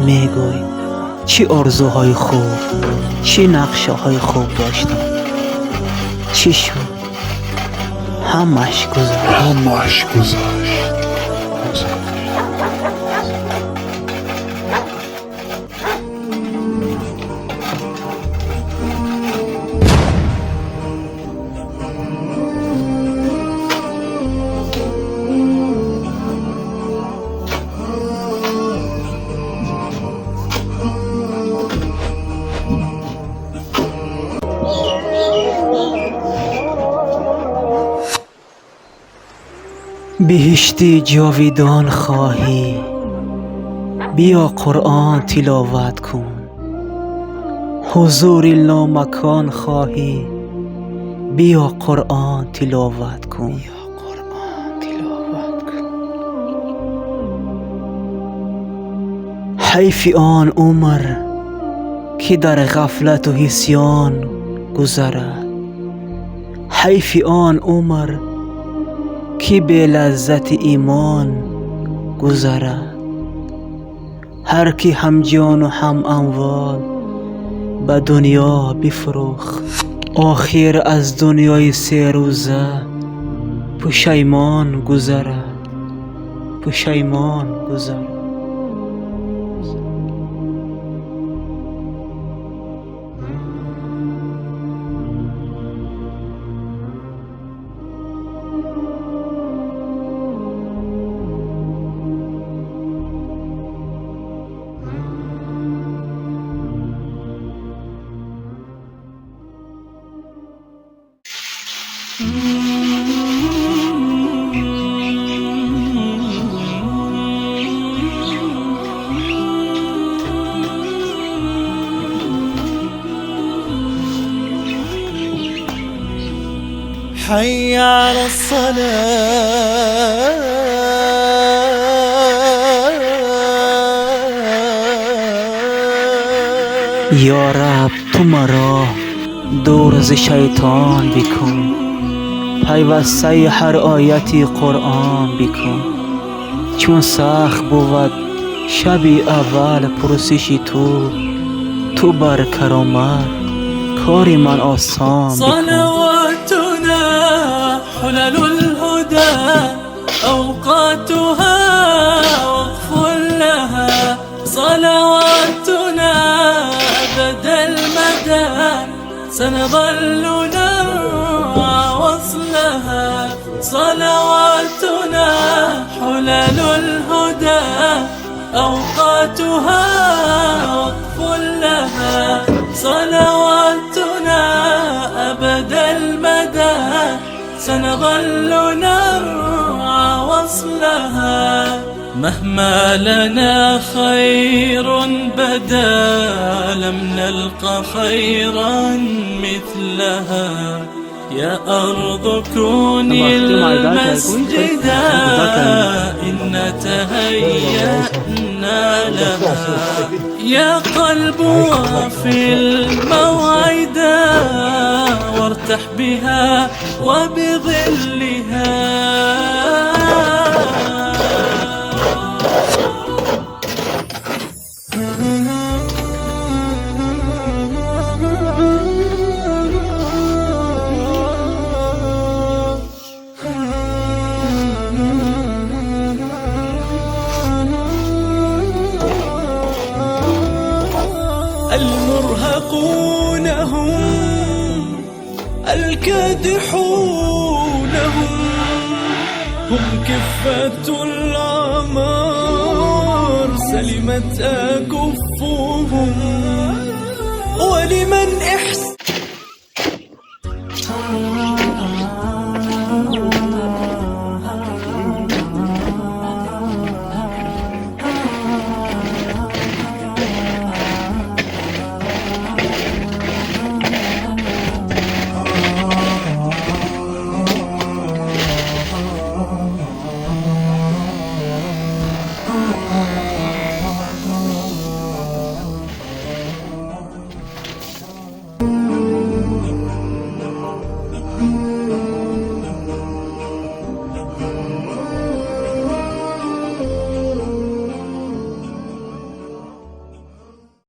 میگوی چی آرزوهای خوب، چی نقشه های خوب داشتم، چی شد؟ همش گذشت. بهشتی جاویدان خواهی، بیا قرآن تلاوت کن. حضور لامکان خواهی، بیا قرآن تلاوت کن. حیف آن عمر که در غفلت و هیسیان گذرد، حیف آن عمر که به لذت ایمان گذرد. هر کی هم جان و هم اموال به دنیا بفروخت، آخر از دنیای 3 روزه پشیمان گذرد. حي على الصلاة، یا رب تو مرا دور از شیطان بکن، پیوسته هر آیتی قرآن بکن. چون سخت بود شب اول پرسش تو بر کرامت کار من آسان بکن. صلواتنا حلل الهدى، أوقاتها وقف لها. صلواتنا أبد المدى، سنظل نرعى وصلها. صلواتنا حلل الهدى، أوقاتها وقف لها. صلواتنا أبد المدى، سنظل نرعى وصلها. مهما لنا خير بدا، لم نلق خيرا مثلها. يا أرض كوني المسجدا، إن تهيأنا لها. يا قلب وفي الموعدا، وارتاح بها وبظلها. المرهقون هم الكادحون، هم كفة العمار سلمت أكفهم. ولمن إحسان